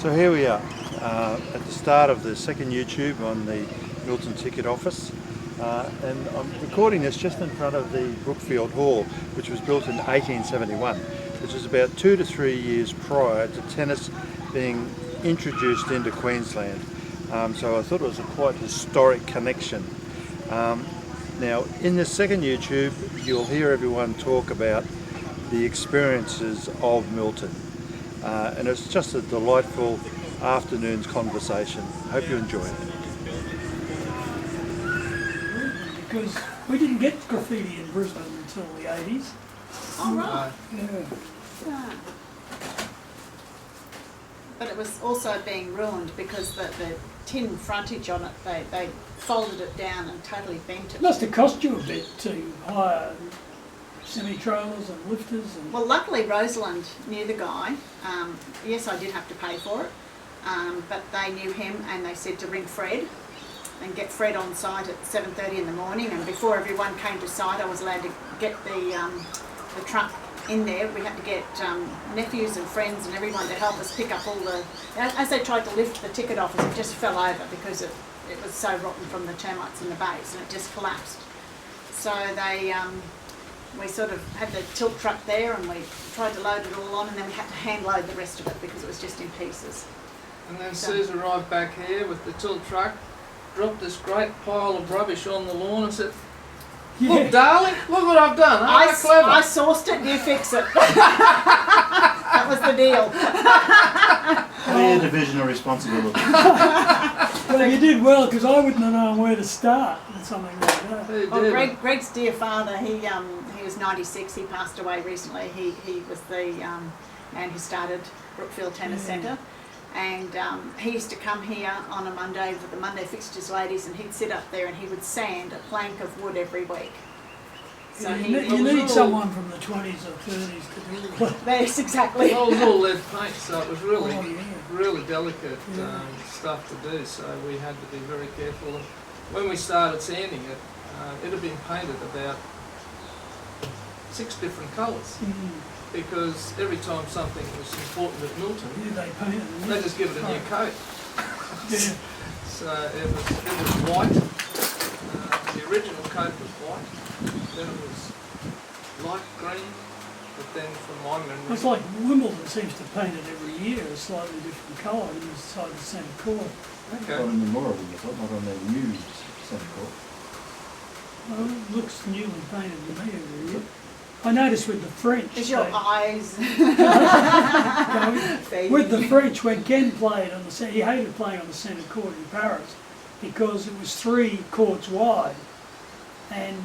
So here we are at the start of the second YouTube on the Milton ticket office, and I'm recording this just in front of the Brookfield Hall, which was built in 1871, which is about 2 to 3 years prior to tennis being introduced into Queensland. So I thought it was a quite historic connection. Now in this second YouTube you'll hear everyone talk about the experiences of Milton. And it's just a delightful afternoon's conversation. Hope you enjoy it. Because we didn't get graffiti in Brisbane until the 80s. Oh, right. Yeah. Yeah. But it was also being ruined because the tin frontage on it, they folded it down and totally bent it. It must have cost you a bit to hire semi-trailers and lifters. And Well, luckily Rosalind knew the guy. Yes, I did have to pay for it, but they knew him and they said to ring Fred and get Fred on site at 7:30 in the morning. And before everyone came to site, I was allowed to get the truck in there. We had to get nephews and friends and everyone to help us pick up all the... As they tried to lift the ticket office, it just fell over because it was so rotten from the termites in the base, and it just collapsed. So they... we sort of had the tilt truck there and we tried to load it all on, and then we had to hand load the rest of it because it was just in pieces. And then Suze arrived back here with the tilt truck, dropped this great pile of rubbish on the lawn and said, "Look, darling, look what I've done. How clever." I sourced it, you fix it. That was the deal. Clear division of responsibility. well, you did well, because I wouldn't have known where to start with something like that. Well, Greg's dear father, he was 96, he passed away recently. He was the man who started Brookfield Tennis Centre. And he used to come here on a Monday with the Monday Fixtures ladies, and he'd sit up there and he would sand a plank of wood every week. So You need someone from the 20s or 30s to do it. That's exactly. Well, it was all lead paint, so it was really, Oh, yeah. really delicate stuff to do, so we had to be very careful. And when we started sanding it, it had been painted about 6 different colours. Because every time something was important at Milton, Yeah, they painted it. they just give it a new coat. Yeah. So it was white. The original coat was white. Then it was light green. But then, from my memory, It's like Wimbledon seems to paint it every year a slightly different colour inside the centre court. okay. On the memorial, I thought, not on the new centre court. Well, it looks newly painted to me every year. I noticed with the French, Is your eyes? with the French, when Ken played on the centre, he hated playing on the centre court in Paris because it was 3 courts wide, and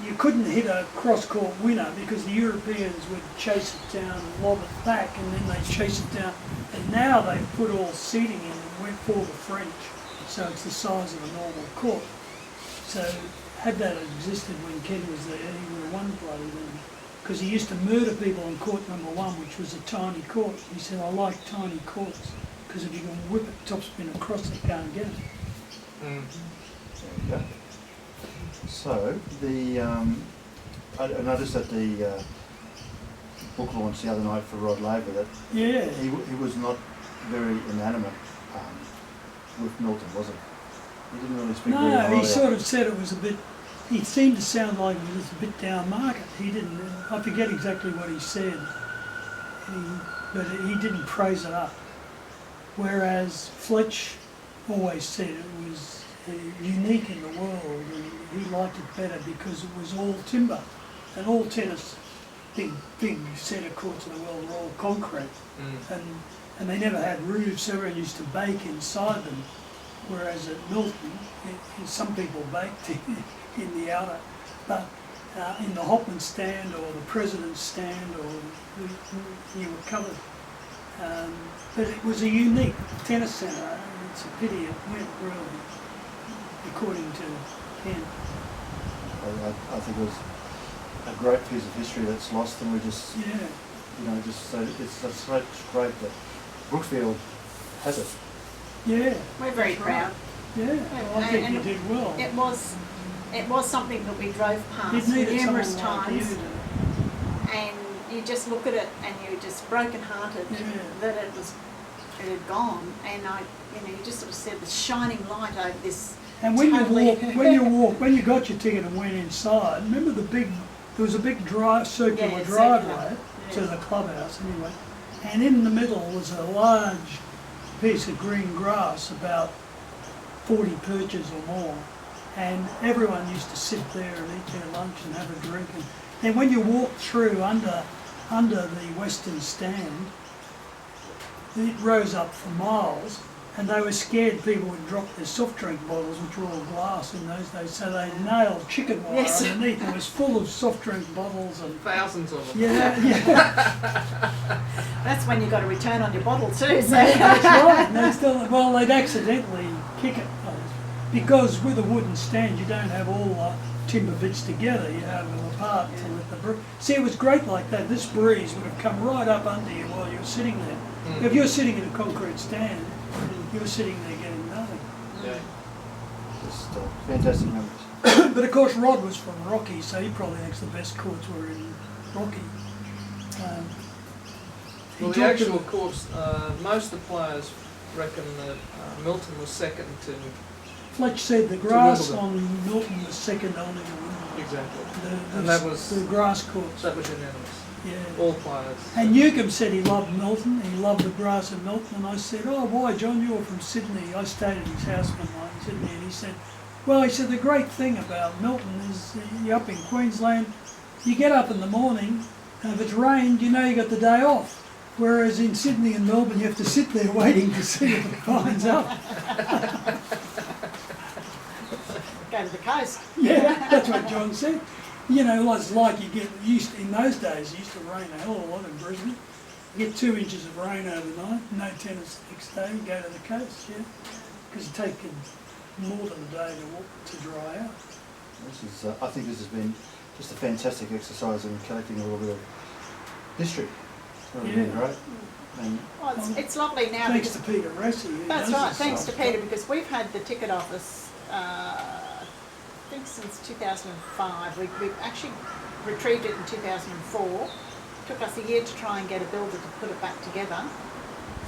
you couldn't hit a cross-court winner because the Europeans would chase it down and lob it back, and then they'd chase it down. And now they've put all seating in and went for the French, so it's the size of a normal court. So had that existed when Ken was there, he would have won bloody then. Because he used to murder people on court number 1, which was a tiny court. He said, "I like tiny courts, because if you can whip it topspin across, they can't get it." There we go. So I noticed at the book launch the other night for Rod Laver that Yeah. he was not very inanimate with Milton, was he? He didn't really speak very No, highly he of sort it. of said it was a bit, he seemed to sound like he was a bit down market. He didn't, I forget exactly what he said, but he didn't praise it up. Whereas Fletch always said it was unique in the world, and he liked it better because it was all timber, and all tennis, big centre courts in the world were all concrete, and they never had roofs, so everyone used to bake inside them. Whereas at Milton, some people baked in the outer, but in the Hopman stand or the President's stand, or you were covered. But it was a unique tennis centre, and it's a pity it went really, according to Ken. I think it was a great piece of history that's lost, and we just, just so it's such great that Brookfield has it. Yeah. We're very proud. Yeah, well, I think you did well. It was something that we drove past It needed numerous someone like you times, to- and you just look at it and you're just broken-hearted Yeah. that it was it had gone, and you just sort of said the shining light over this. And when totally when you got your ticket and went inside, remember there was a big circular driveway to the clubhouse anyway, and in the middle was a large piece of green grass, about 40 perches or more, and everyone used to sit there and eat their lunch and have a drink. And then when you walked through under the western stand, it rose up for miles, and they were scared people would drop their soft drink bottles, which were all glass in those days, so they nailed chicken wire Yes. underneath. It was full of soft drink bottles and Thousands of them. yeah. That's when you got to return on your bottle too. So. That's right. And they'd accidentally kick it because with a wooden stand you don't have all the timber bits together. You have them apart to let the breeze. See, it was great like that. This breeze would have come right up under you while you were sitting there. If you're sitting in a concrete stand, you're sitting there getting nothing. Yeah. Just fantastic memories. But of course, Rod was from Rocky, so he probably thinks the best courts were in Rocky. He Well, the talked actual about- course, most of the players reckon that Milton was second to. Fletch said the grass Wimbledon. on Milton was second only to Wimbledon. Exactly. And that was- the grass courts. That was unanimous. Yeah. All players. And Newcomb said he loved Milton, he loved the grass at Milton, and I said, oh, why, John, you're from Sydney. I stayed at his house one night in Sydney, and he said, well, the great thing about Milton is you're up in Queensland, you get up in the morning, and if it's rained, you know you got the day off. Whereas in Sydney and Melbourne, you have to sit there waiting to see if it finds up. Go to the coast. Yeah, that's what John said. You know, it's like you get used, in those days, it used to rain a hell of a lot in Brisbane. You get 2 inches of rain overnight, no tennis the next day, you go to the coast, yeah. Because it takes more than a day to dry out. This is, I think this has been just a fantastic exercise in collecting a little bit of history. It's really been Yeah. great. And Well, it's lovely now. Thanks because, to Peter Rassi. who that's does right, this thanks to stuff. Peter, because we've had the ticket office, I think since 2005. We've actually retrieved it in 2004. Took us a year to try and get a builder to put it back together.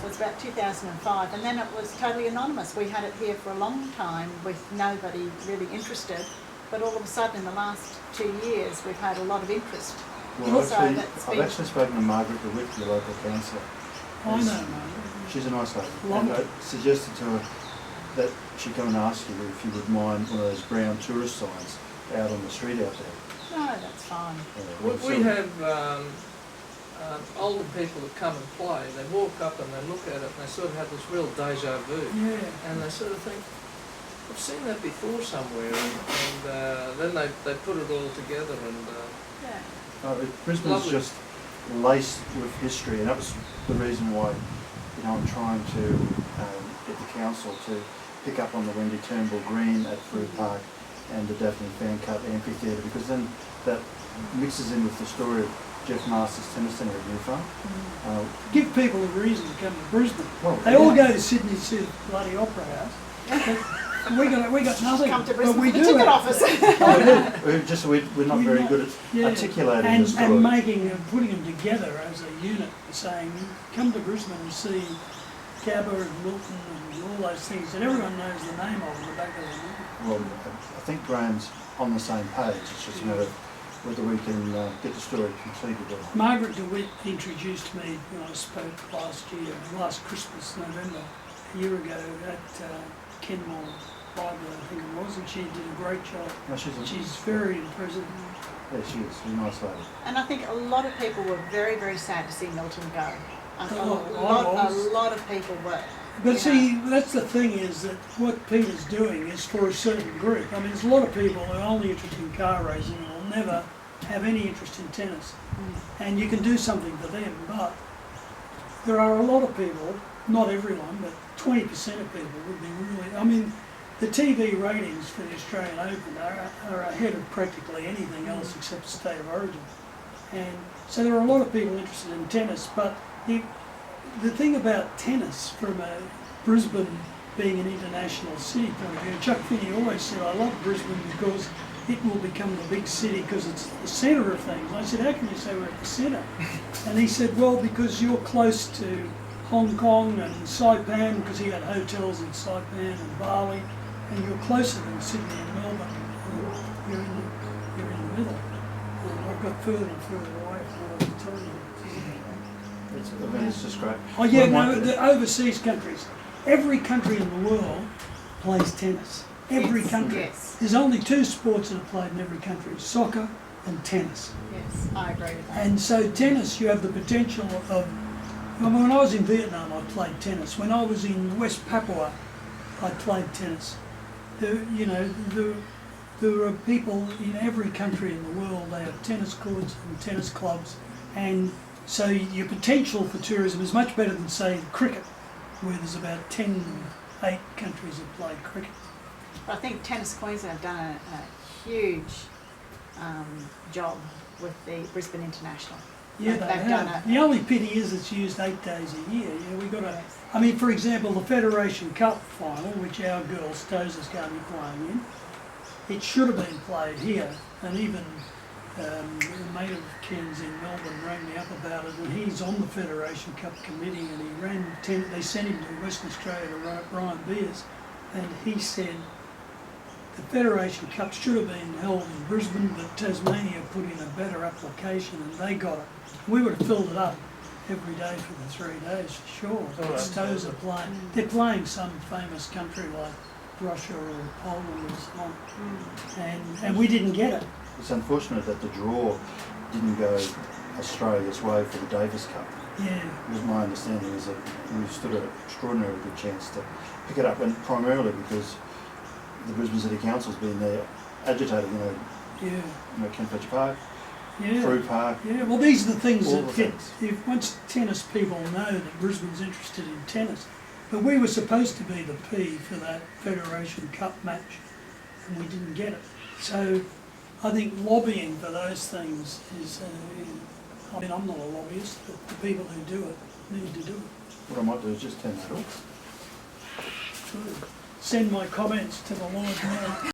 So it's about 2005, and then it was totally anonymous. We had it here for a long time with nobody really interested, but all of a sudden in the last 2 years we've had a lot of interest. well, So actually, that's I've been- actually spoken to Margaret DeWitt, the local councillor. I know, mate. She's a nice lady. Love And it. I suggested to her that she come and ask you if you would mind one of those brown tourist signs out on the street out there. No, that's fine. We have older people that come and play. They walk up and they look at it and they sort of have this real deja vu. Yeah. And they sort of think, I've seen that before somewhere. And then they put it all together and Yeah. Brisbane's Lovely. just laced with history, and that was the reason why I'm trying to get the council to pick up on the Wendy Turnbull Green at Frew Park and the Daphne Fan Cup Amphitheatre, because then that mixes in with the story of Jeff Masters Tennis Centre at New Farm. Give people a reason to come to Brisbane. Well, They all yeah. go to Sydney to see the bloody Opera House. We got nothing. Come to but Brisbane we for the do ticket it. office. We're not very good at Yeah. articulating and, the story. and making and putting them together as a unit, saying, come to Brisbane and see Cabba and Milton and all those things that everyone knows the name of in the back of their mind. Well, I think Graham's on the same page. It's just a matter of whether we can get the story completed or not. Margaret DeWitt introduced me when I spoke last Christmas, November, a year ago at Kenmore Library, I think it was, and she did a great job. No, she's very impressive. Yeah, she is. She's a nice lady. And I think a lot of people were very, very sad to see Milton go. A was. lot of people were. But you see, know. that's the thing, is that what Peter's doing is for a certain group. I mean, there's a lot of people who are only interested in car racing and will never have any interest in tennis. And you can do something for them, but there are a lot of people, not everyone, but 20% of people would be really, I mean, the TV ratings for the Australian Open are ahead of practically anything else except the State of Origin. And so there are a lot of people interested in tennis, but the thing about tennis, from a Brisbane being an international city point of view, Chuck Finney always said, I love Brisbane because it will become the big city because it's the centre of things. I said, how can you say we're at the centre? And he said, well, because you're close to Hong Kong and Saipan, because he had hotels in Saipan and Bali, and you're closer than Sydney and Melbourne. You're in the middle. And I've got further and further away from what I can tell you. It's just great. Oh yeah, Well, no, the overseas countries. Every country in the world plays tennis. Every Yes, country. yes. There's only two sports that are played in every country: soccer and tennis. Yes, I agree with that. And so tennis, you have the potential of. When I was in Vietnam, I played tennis. When I was in West Papua, I played tennis. There are people in every country in the world. They have tennis courts and tennis clubs, and so your potential for tourism is much better than, say, cricket, where there's about 8 countries that play cricket. But I think Tennis Queensland have done a huge job with the Brisbane International. Yeah, They've they done have. it. The only pity is it's used 8 days a year. We got to. Yes. I mean, for example, the Federation Cup final, which our girl Stoza's going to be playing in, it should have been played here, and even a mate of Ken's in Melbourne rang me up about it, and he's on the Federation Cup committee, and he ran. They sent him to Western Australia to Brian Beers, and he said the Federation Cup should have been held in Brisbane, but Tasmania put in a better application, and they got it. We would have filled it up every day for the 3 days for sure. Oh, Stones are playing. They're playing some famous country like Russia or Poland or so on, and we didn't get it. It's unfortunate that the draw didn't go Australia's way for the Davis Cup. Yeah. Because my understanding is that we stood an extraordinarily good chance to pick it up, and primarily because the Brisbane City Council's been there agitating, Yeah. Ken Fletcher Park, Yeah. Frew Park. Yeah, well, these are the things All that the get. If once tennis people know that Brisbane's interested in tennis, but we were supposed to be the P for that Federation Cup match, and we didn't get it. So, I think lobbying for those things is. I mean, I'm not a lobbyist, but the people who do it need to do it. What I might do is just turn that off. Send my comments to the Lord Mayor.